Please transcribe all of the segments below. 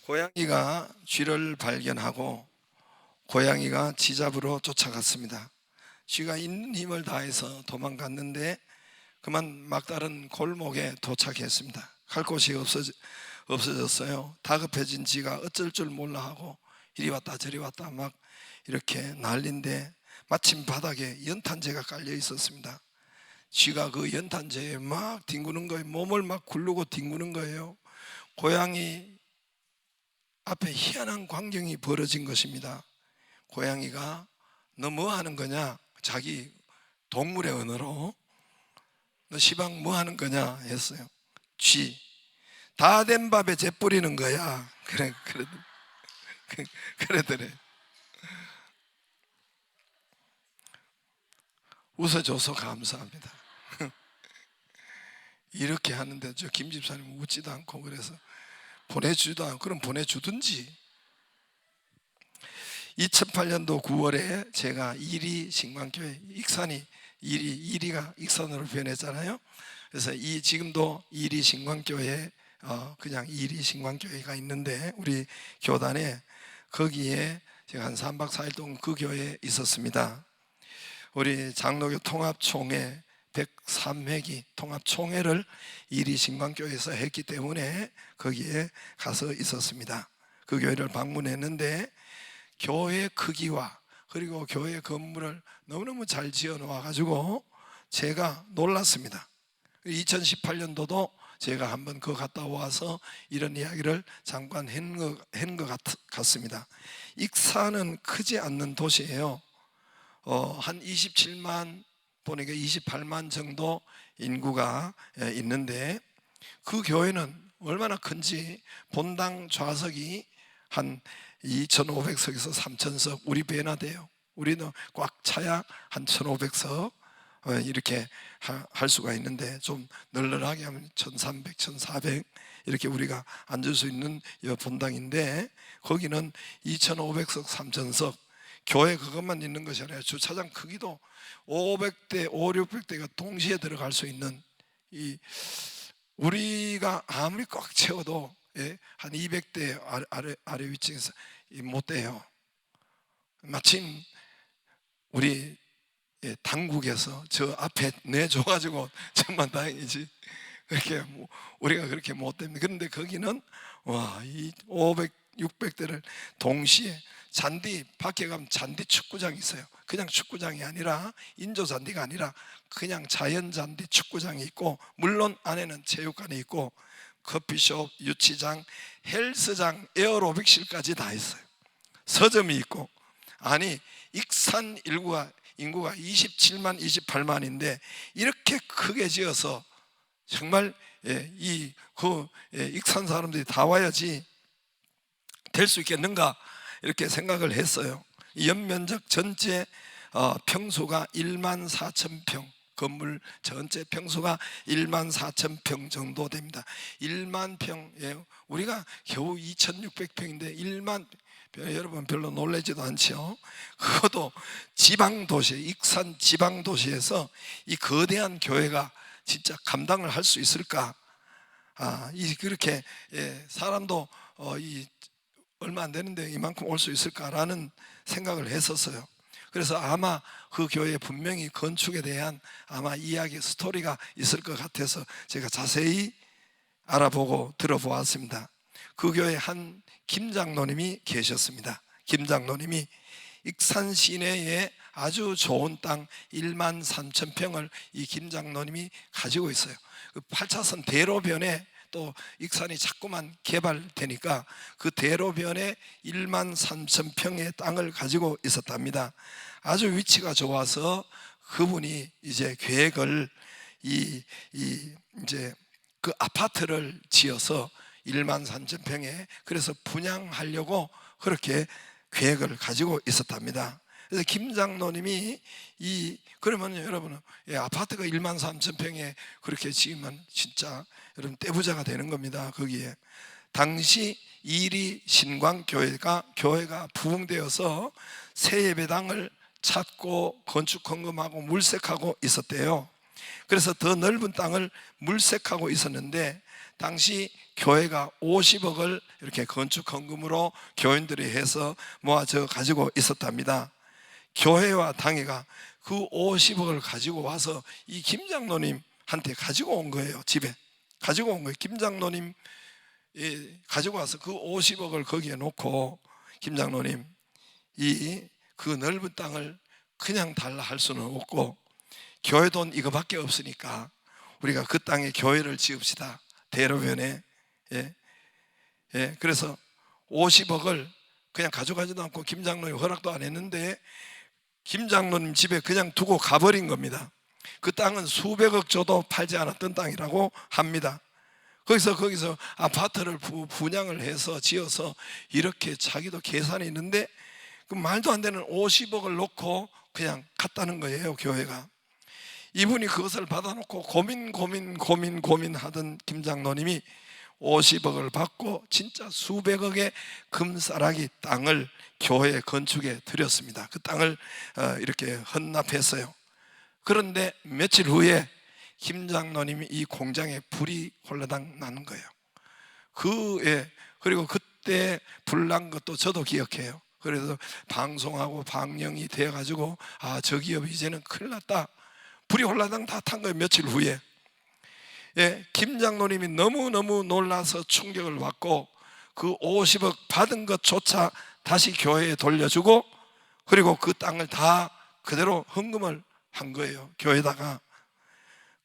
고양이가 쥐를 발견하고 고양이가 쥐 잡으러 쫓아갔습니다. 쥐가 있는 힘을 다해서 도망갔는데 그만 막다른 골목에 도착했습니다. 갈 곳이 없어졌어요. 다급해진 쥐가 어쩔 줄 몰라 하고 이리 왔다 저리 왔다 막 이렇게 난리인데 마침 바닥에 연탄재가 깔려 있었습니다. 쥐가 그 연탄재에 막 뒹구는 거예요. 몸을 막 굴르고 뒹구는 거예요. 고양이 앞에 희한한 광경이 벌어진 것입니다. 고양이가 너 뭐 하는 거냐? 자기 동물의 언어로 너 시방 뭐 하는 거냐 했어요. 쥐, 다 된 밥에 재 뿌리는 거야. 그러더래. 웃어줘서 감사합니다. 이렇게 하는데 저 김 집사님 웃지도 않고 그래서 보내주지도 않고 그럼 보내주든지. 2008년도 9월에 제가 이리 신광교회 익산이 이리가 익산으로 변했잖아요. 그래서 지금도 이리 신광교회 그냥 이리 신광교회가 있는데 우리 교단에 거기에 제가 한 3박 4일 동안 그 교회에 있었습니다. 우리 장로교 통합총회 103회기 통합총회를 이리 신광교회에서 했기 때문에 거기에 가서 있었습니다. 그 교회를 방문했는데 교회 크기와 그리고 교회 건물을 너무너무 잘 지어 놓아가지고 제가 놀랐습니다. 2018년도도 제가 한번 그 갔다 와서 이런 이야기를 잠깐 한 것 같습니다. 익산은 크지 않는 도시예요. 한 27만 보니까 28만 정도 인구가 있는데 그 교회는 얼마나 큰지 본당 좌석이 한 2,500석에서 3,000석 우리 배나 돼요. 우리는 꽉 차야 한 1,500석 이렇게 할 수가 있는데 좀 널널하게 하면 1,300, 1,400 이렇게 우리가 앉을 수 있는 본당인데 거기는 2,500석, 3,000석 교회 그것만 있는 것이 아니라 주차장 크기도 500대, 600대가 동시에 들어갈 수 있는 우리가 아무리 꽉 채워도 한 200대 아래 위층에서 못 돼요. 마침 우리 당국에서 저 앞에 내줘가지고 정말 다행이지. 그렇게 우리가 그렇게 못 됩니다. 그런데 거기는 이 500, 600대를 동시에 잔디 밖에 가면 잔디 축구장이 있어요. 그냥 축구장이 아니라 인조 잔디가 아니라 그냥 자연 잔디 축구장이 있고 물론 안에는 체육관이 있고 커피숍, 유치장, 헬스장, 에어로빅실까지 다 있어요. 서점이 있고 아니 익산 인구가 27만, 28만인데 이렇게 크게 지어서 정말 익산 사람들이 다 와야지 될 수 있겠는가 이렇게 생각을 했어요. 연면적 전체 평수가 1만 4천 평 건물 전체 평수가 1만 4천 평 정도 됩니다. 1만 평이에요. 우리가 겨우 2,600평인데 1만 여러분 별로 놀라지도 않죠. 그것도 지방도시 익산 지방도시에서 이 거대한 교회가 진짜 감당을 할 수 있을까? 그렇게 사람도 얼마 안 되는데 이만큼 올 수 있을까라는 생각을 했었어요. 그래서 아마 그 교회에 분명히 건축에 대한 아마 이야기 스토리가 있을 것 같아서 제가 자세히 알아보고 들어보았습니다. 그 교회 한 김 장로님이 계셨습니다. 김 장로님이 익산 시내에 아주 좋은 땅 1만 3천 평을 이 김 장로님이 가지고 있어요. 그 8차선 대로변에 또 익산이 자꾸만 개발되니까 그 대로변에 1만 3천 평의 땅을 가지고 있었답니다. 아주 위치가 좋아서 그분이 이제 계획을 이제 그 아파트를 지어서 1만 3천 평에 그래서 분양하려고 그렇게 계획을 가지고 있었답니다. 그래서 김 장로님이 그러면 여러분 아파트가 1만 3천 평에 그렇게 지으면 진짜 여러분 떼부자가 되는 겁니다. 거기에 당시 이리 신광교회가 부흥되어서 새 예배당을 찾고 건축 헌금하고 물색하고 있었대요. 그래서 더 넓은 땅을 물색하고 있었는데 당시 교회가 50억을 이렇게 건축 헌금으로 교인들이 해서 모아져 가지고 있었답니다. 교회와 당회가 그 50억을 가지고 와서 이 김 장로님한테 가지고 온 거예요. 집에 가지고 온 거예요. 김 장로님 가지고 와서 그 50억을 거기에 놓고, 김 장로님, 그 넓은 땅을 그냥 달라 할 수는 없고 교회 돈 이거밖에 없으니까 우리가 그 땅에 교회를 지읍시다. 대로변에. 그래서 50억을 그냥 가져가지도 않고 김 장로님 허락도 안 했는데 김 장로님 집에 그냥 두고 가버린 겁니다. 그 땅은 수백억 줘도 팔지 않았던 땅이라고 합니다. 거기서 아파트를 분양을 해서 지어서 이렇게 자기도 계산이 있는데 그 말도 안 되는 50억을 놓고 그냥 갔다는 거예요. 교회가. 이분이 그것을 받아놓고 고민하던 김 장로님이 50억을 받고 진짜 수백억의 금싸라기 땅을 교회 건축에 들였습니다. 그 땅을 이렇게 헌납했어요. 그런데 며칠 후에 김 장로님이 이 공장에 불이 홀라당 나는 거예요. 그리고 그때 불 난 것도 저도 기억해요. 그래서 방송하고 방영이 되어가지고 저 기업이 이제는 큰일 났다. 불이 홀라당 다 탄 거예요. 며칠 후에. 김 장로님이 너무너무 놀라서 충격을 받고 그 50억 받은 것조차 다시 교회에 돌려주고 그리고 그 땅을 다 그대로 헌금을 한 거예요. 교회에다가.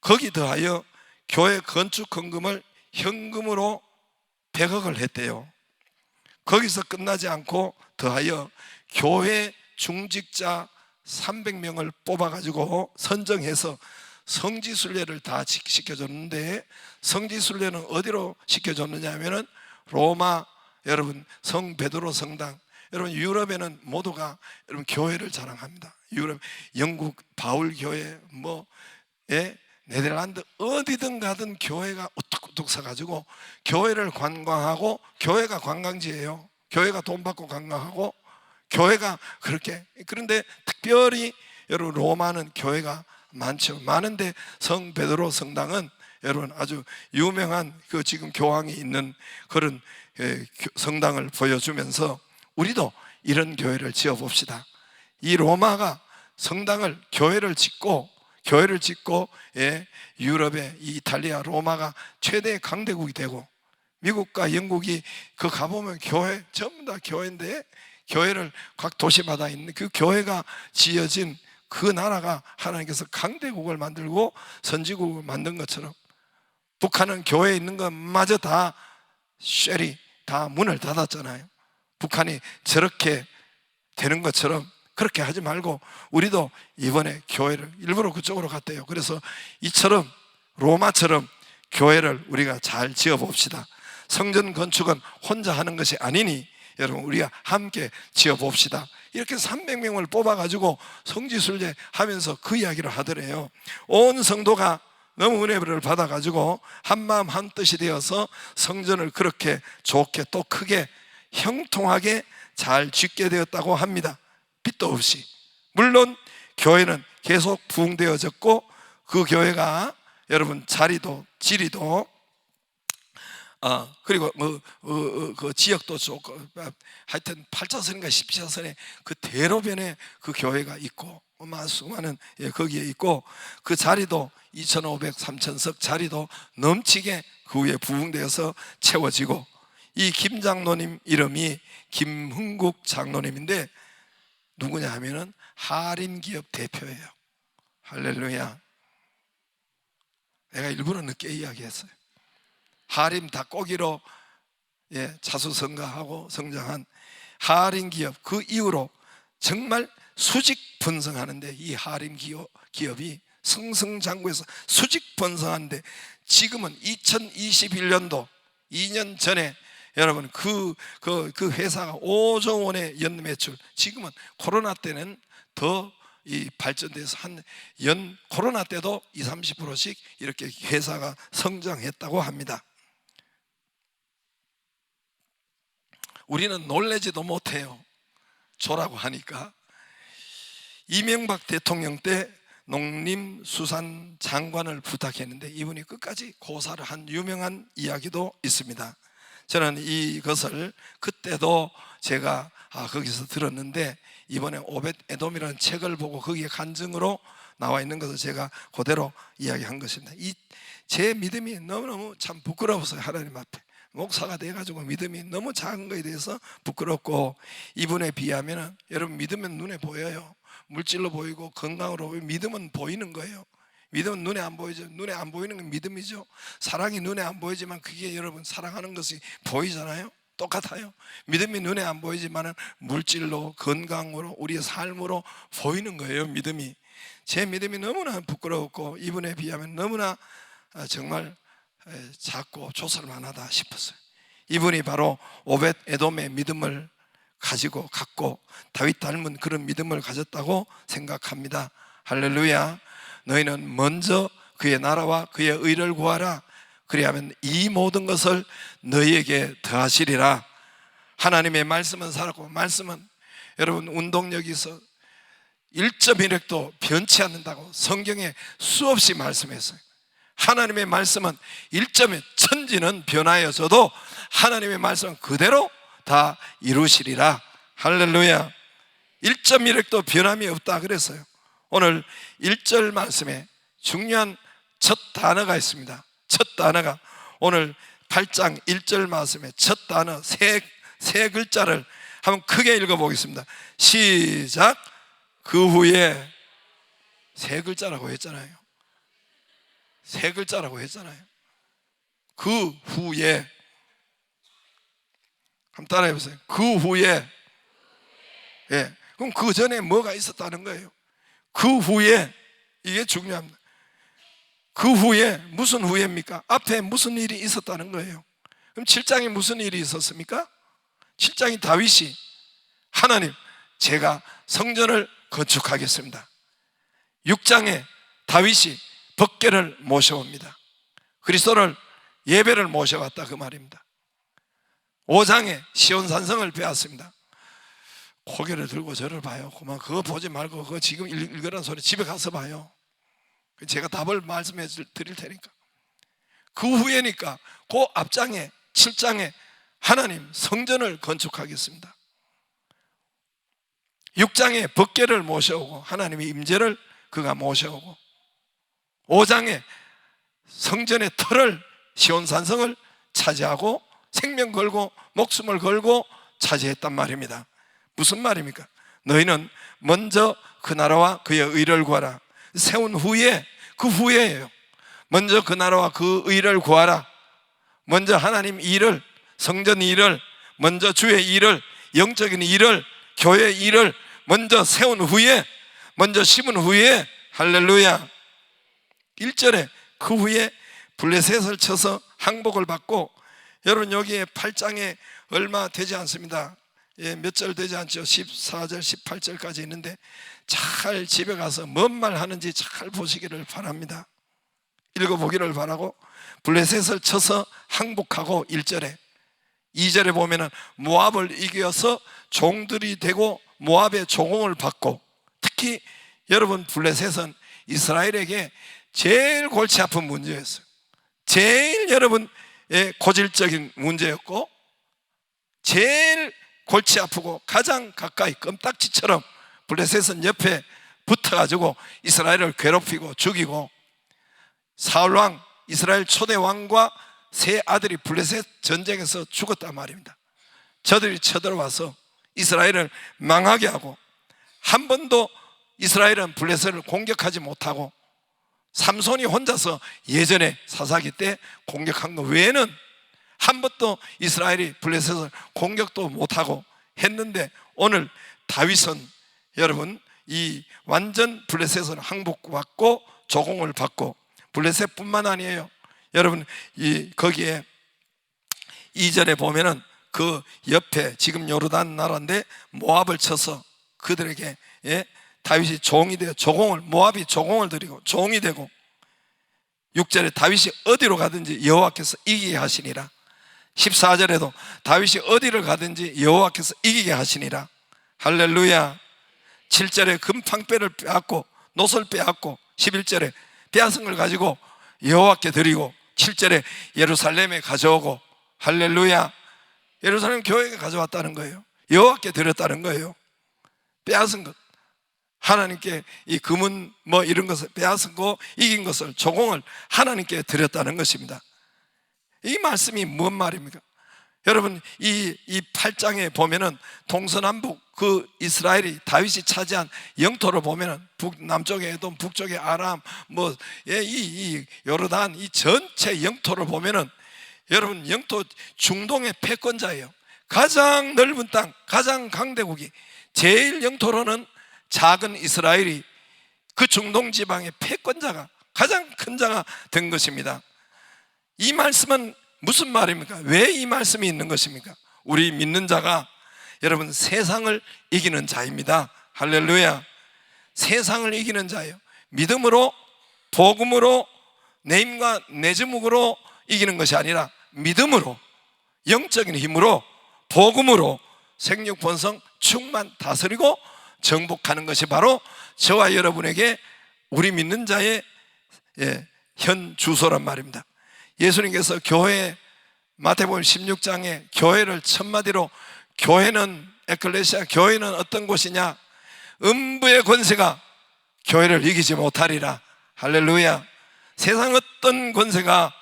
거기 더하여 교회 건축 헌금을 현금으로 100억을 했대요. 거기서 끝나지 않고 더하여 교회 중직자 300명을 뽑아가지고 선정해서 성지순례를 다 시켜줬는데, 성지순례는 어디로 시켜줬느냐 하면은 로마, 여러분 성 베드로 성당, 여러분 유럽에는 모두가 여러분 교회를 자랑합니다. 유럽, 영국 바울 교회, 네덜란드 어디든 가든 교회가 우뚝우뚝 서가지고 교회를 관광하고, 교회가 관광지예요. 교회가 돈 받고 관광하고 교회가 그렇게. 그런데 특별히 여러분 로마는 교회가 많죠. 많은데 성 베드로 성당은 여러분 아주 유명한 그 지금 교황이 있는 그런 성당을 보여주면서 우리도 이런 교회를 지어봅시다. 이 로마가 성당을 교회를 짓고 유럽의 이 이탈리아 로마가 최대 강대국이 되고, 미국과 영국이 그 가보면 교회 전부 다 교회인데 교회를 각 도시마다 있는 그 교회가 지어진 그 나라가 하나님께서 강대국을 만들고 선지국을 만든 것처럼 북한은 교회에 있는 것마저 다 쉘이 다 문을 닫았잖아요. 북한이 저렇게 되는 것처럼 그렇게 하지 말고 우리도 이번에 교회를 일부러 그쪽으로 갔대요. 그래서 이처럼 로마처럼 교회를 우리가 잘 지어봅시다. 성전 건축은 혼자 하는 것이 아니니 여러분 우리가 함께 지어봅시다. 이렇게 300명을 뽑아가지고 성지순례 하면서 그 이야기를 하더래요. 온 성도가 너무 은혜를 받아가지고 한마음 한뜻이 되어서 성전을 그렇게 좋게 또 크게 형통하게 잘 짓게 되었다고 합니다. 빚도 없이. 물론 교회는 계속 부흥되어졌고 그 교회가 여러분 자리도 지리도 그리고 그 지역도 좋고 하여튼 8차선인가 10차선에 그 대로변에 그 교회가 있고 수많은 거기에 있고 그 자리도 2,500, 3,000석 자리도 넘치게 그 위에 부흥되어서 채워지고, 이 김 장로님 이름이 김흥국 장로님인데 누구냐 하면은 하림기업 대표예요. 할렐루야. 내가 일부러 늦게 이야기했어요. 하림 닭고기로 자수성가하고 성장한 하림기업, 그 이후로 정말 수직 번성하는데 이 하림 기업이 승승장구해서 수직 번성하는데 지금은 2021년도 2년 전에 여러분 그 회사가 5조 원의 연 매출, 지금은 코로나 때는 더 이 발전돼서 코로나 때도 20, 30%씩 이렇게 회사가 성장했다고 합니다. 우리는 놀라지도 못해요. 조라고 하니까. 이명박 대통령 때 농림수산장관을 부탁했는데 이분이 끝까지 고사를 한 유명한 이야기도 있습니다. 저는 이것을 그때도 제가 거기서 들었는데 이번에 오벳 에돔이라는 책을 보고 거기에 간증으로 나와 있는 것을 제가 그대로 이야기한 것입니다. 제 믿음이 너무너무 참 부끄러웠어요. 하나님 앞에 목사가 돼가지고 믿음이 너무 작은 것에 대해서 부끄럽고, 이분에 비하면 여러분 믿으면 눈에 보여요. 물질로 보이고 건강으로 보이고 믿음은 보이는 거예요. 믿음은 눈에 안 보이죠. 눈에 안 보이는 건 믿음이죠. 사랑이 눈에 안 보이지만 그게 여러분 사랑하는 것이 보이잖아요. 똑같아요. 믿음이 눈에 안 보이지만 물질로 건강으로 우리의 삶으로 보이는 거예요. 믿음이. 제 믿음이 너무나 부끄러웠고 이분에 비하면 너무나 정말 작고 조설만하다 싶었어요. 이분이 바로 오벳 에돔의 믿음을 갖고 다윗 닮은 그런 믿음을 가졌다고 생각합니다. 할렐루야. 너희는 먼저 그의 나라와 그의 의를 구하라. 그리하면 이 모든 것을 너희에게 더하시리라. 하나님의 말씀은 살았고, 말씀은 여러분 운동력이 있어 1.1획도 변치 않는다고 성경에 수없이 말씀했어요. 하나님의 말씀은 1.1 천지는 변하여져도 하나님의 말씀은 그대로 다 이루시리라. 할렐루야. 1.1획도 변함이 없다 그랬어요. 오늘 1절 말씀에 중요한 첫 단어가 있습니다. 첫 단어가 오늘 8장 1절 말씀에 첫 단어 세 글자를 한번 크게 읽어보겠습니다. 시작. 그 후에 세 글자라고 했잖아요. 세 글자라고 했잖아요. 그 후에. 한번 따라해 보세요. 그 후에. 예. 그럼 그 전에 뭐가 있었다는 거예요? 그 후에. 이게 중요합니다. 그 후에 무슨 후에입니까? 앞에 무슨 일이 있었다는 거예요. 그럼 7장에 무슨 일이 있었습니까? 7장이 다윗이 하나님 제가 성전을 건축하겠습니다. 6장에 다윗이 법궤를 모셔옵니다. 그리스도를 예배를 모셔왔다 그 말입니다. 5장에 시온산성을 빼앗습니다. 고개를 들고 저를 봐요. 그만 그거 보지 말고 그거 지금 읽으라는 소리 집에 가서 봐요. 제가 답을 말씀해 드릴 테니까. 그 후에니까 그 앞장에 7장에 하나님 성전을 건축하겠습니다. 6장에 법궤를 모셔오고 하나님의 임재를 그가 모셔오고, 5장에 성전의 터를 시온산성을 차지하고 생명 걸고 목숨을 걸고 차지했단 말입니다. 무슨 말입니까? 너희는 먼저 그 나라와 그의 의를 구하라. 세운 후에, 그 후에예요. 먼저 그 나라와 그 의를 구하라. 먼저 하나님 일을, 성전 일을, 먼저 주의 일을, 영적인 일을, 교회 일을 먼저 세운 후에, 먼저 심은 후에, 할렐루야. 1절에 그 후에 블레셋을 쳐서 항복을 받고, 여러분 여기에 8장에 얼마 되지 않습니다. 몇 절 되지 않죠. 14절 18절까지 있는데 잘 집에 가서 뭔 말 하는지 잘 보시기를 바랍니다. 읽어보기를 바라고, 블레셋을 쳐서 항복하고 1절에, 2절에 보면은 모압을 이겨서 종들이 되고 모압의 조공을 받고, 특히 여러분 블레셋은 이스라엘에게 제일 골치 아픈 문제였어요. 제일 여러분의 고질적인 문제였고, 제일 골치 아프고 가장 가까이 껌딱지처럼 블레셋은 옆에 붙어가지고 이스라엘을 괴롭히고 죽이고, 사울왕 이스라엘 초대 왕과 세 아들이 블레셋 전쟁에서 죽었단 말입니다. 저들이 쳐들어와서 이스라엘을 망하게 하고, 한 번도 이스라엘은 블레셋을 공격하지 못하고, 삼손이 혼자서 예전에 사사기 때 공격한 것 외에는 한 번도 이스라엘이 블레셋을 공격도 못하고 했는데, 오늘 다윗은 여러분 이 완전 블레셋을 항복받고 조공을 받고, 블레셋뿐만 아니에요. 여러분 거기에 2절에 보면은 그 옆에 지금 요르단 나라인데 모압을 쳐서 그들에게 다윗이 종이 되어 모압이 조공을 드리고 종이 되고, 6절에 다윗이 어디로 가든지 여호와께서 이기게 하시니라. 14절에도 다윗이 어디를 가든지 여호와께서 이기게 하시니라. 할렐루야. 7절에 금팡배를 빼앗고 노를 빼앗고 11절에 빼앗은 걸 가지고 여호와께 드리고 7절에 예루살렘에 가져오고 할렐루야. 예루살렘 교회에 가져왔다는 거예요. 여호와께 드렸다는 거예요. 빼앗은 것, 하나님께 이 금은 뭐 이런 것을 빼앗은 거, 이긴 것을, 조공을 하나님께 드렸다는 것입니다. 이 말씀이 뭔 말입니까? 여러분, 이 8장에 보면은 동서남북 그 이스라엘이 다윗이 차지한 영토를 보면은 남쪽에 에돔, 북쪽에 아람, 뭐 이 요르단 이 전체 영토를 보면은 여러분 영토 중동의 패권자예요. 가장 넓은 땅, 가장 강대국이 제일 영토로는 작은 이스라엘이 그 중동 지방의 패권자가 가장 큰 자가 된 것입니다. 이 말씀은 무슨 말입니까? 왜 이 말씀이 있는 것입니까? 우리 믿는 자가 여러분 세상을 이기는 자입니다. 할렐루야. 세상을 이기는 자예요. 믿음으로, 복음으로, 내 힘과 내 지목으로 이기는 것이 아니라 믿음으로, 영적인 힘으로, 복음으로 생육 본성 충만 다스리고 정복하는 것이 바로 저와 여러분에게 우리 믿는 자의 현 주소란 말입니다. 예수님께서 교회, 마태복음 16장에 교회를 첫마디로, 교회는 에클레시아, 교회는 어떤 곳이냐? 음부의 권세가 교회를 이기지 못하리라. 할렐루야. 세상 어떤 권세가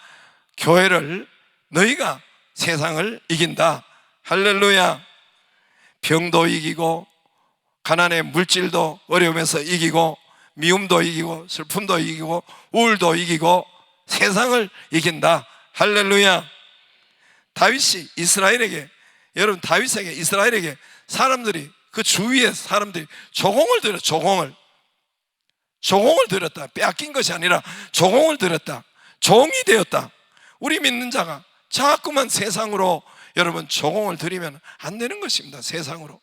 교회를, 너희가 세상을 이긴다. 할렐루야. 병도 이기고, 가난의 물질도 어려움에서 이기고, 미움도 이기고, 슬픔도 이기고, 우울도 이기고, 세상을 이긴다. 할렐루야. 다윗이 이스라엘에게, 여러분 다윗에게, 이스라엘에게 사람들이, 그 주위의 사람들이 조공을 들여, 조공을 들였다. 빼앗긴 것이 아니라 조공을 들였다. 종이 되었다. 우리 믿는 자가 자꾸만 세상으로 여러분 조공을 들이면 안 되는 것입니다. 세상으로,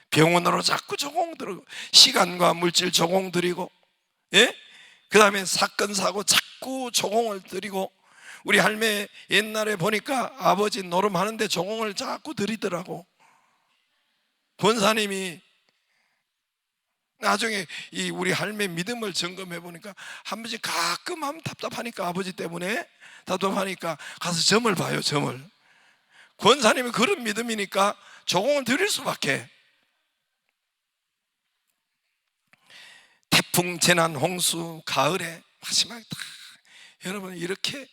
병원으로 자꾸 조공 들고, 시간과 물질 조공 들이고, 그 다음에 사건 사고 자꾸 조공을 들이고. 우리 할매 옛날에 보니까 아버지 노름하는데 조공을 자꾸 들이더라고. 권사님이 나중에 이 우리 할매 믿음을 점검해 보니까 한 번씩 가끔 하면 답답하니까, 아버지 때문에 답답하니까 가서 점을 봐요. 점을. 권사님이 그런 믿음이니까 조공을 드릴 수밖에. 태풍, 재난, 홍수, 가을에 마지막에 다 여러분 이렇게,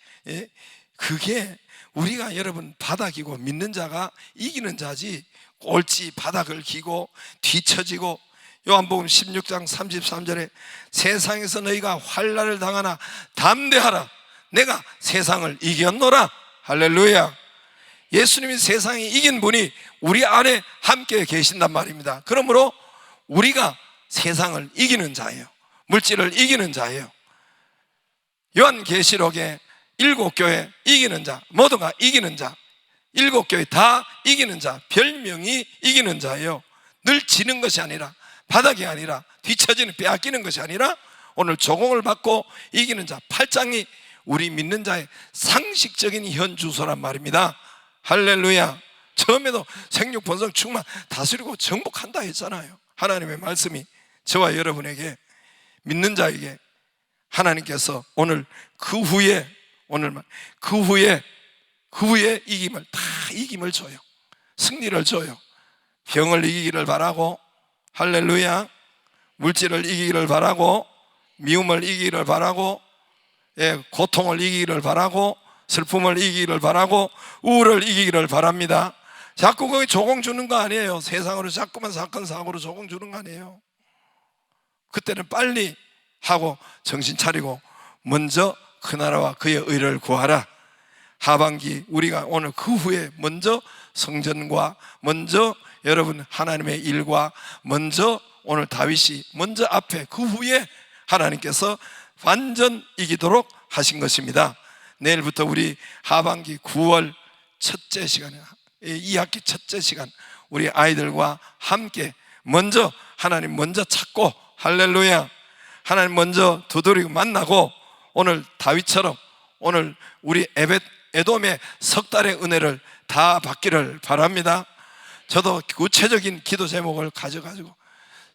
그게 우리가 여러분 바닥이고 믿는 자가 이기는 자지, 꼴찌 바닥을 기고 뒤처지고. 요한복음 16장 33절에 세상에서 너희가 환난을 당하나 담대하라, 내가 세상을 이겼노라. 할렐루야. 예수님이 세상에 이긴 분이 우리 안에 함께 계신단 말입니다. 그러므로 우리가 세상을 이기는 자예요. 물질을 이기는 자예요. 요한계시록에 7교회 이기는 자, 모두가 이기는 자, 7교회 다 이기는 자, 별명이 이기는 자예요. 늘 지는 것이 아니라, 바닥이 아니라, 뒤처지는, 빼앗기는 것이 아니라 오늘 조공을 받고 이기는 자. 8장이 우리 믿는 자의 상식적인 현주소란 말입니다. 할렐루야. 처음에도 생육 본성 충만 다스리고 정복한다 했잖아요. 하나님의 말씀이 저와 여러분에게, 믿는 자에게 하나님께서 오늘 그 후에 이김을, 다 이김을 줘요. 승리를 줘요. 병을 이기기를 바라고, 할렐루야. 물질을 이기기를 바라고, 미움을 이기기를 바라고, 고통을 이기기를 바라고, 슬픔을 이기기를 바라고, 우울을 이기기를 바랍니다. 자꾸 거기 조공 주는 거 아니에요. 세상으로 자꾸만 사건 사고로 조공 주는 거 아니에요. 그때는 빨리 하고 정신 차리고 먼저 그 나라와 그의 의를 구하라. 하반기 우리가 오늘 그 후에 먼저 성전과, 먼저 여러분 하나님의 일과, 먼저 오늘 다윗이 먼저 앞에, 그 후에 하나님께서 완전 이기도록 하신 것입니다. 내일부터 우리 하반기 9월 첫째 시간에, 2학기 첫째 시간, 우리 아이들과 함께 먼저 하나님 먼저 찾고, 할렐루야, 하나님 먼저 두드리고 만나고, 오늘 다윗처럼 오늘 우리 에돔의 석 달의 은혜를 다 받기를 바랍니다. 저도 구체적인 기도 제목을 가져가지고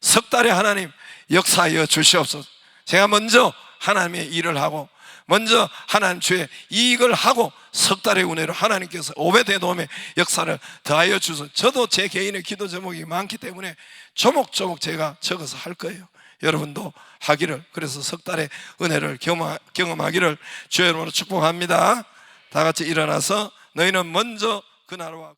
석 달에 하나님 역사하여 주시옵소서. 제가 먼저 하나님의 일을 하고 먼저 하나님 주의 이익을 하고 석 달의 은혜로 하나님께서 오베데돔의 역사를 더하여 주소. 저도 제 개인의 기도 제목이 많기 때문에 조목조목 제가 적어서 할 거예요. 여러분도 하기를, 그래서 석 달의 은혜를 경험하기를 주의 이름으로 축복합니다. 다 같이 일어나서 너희는 먼저 그 나라와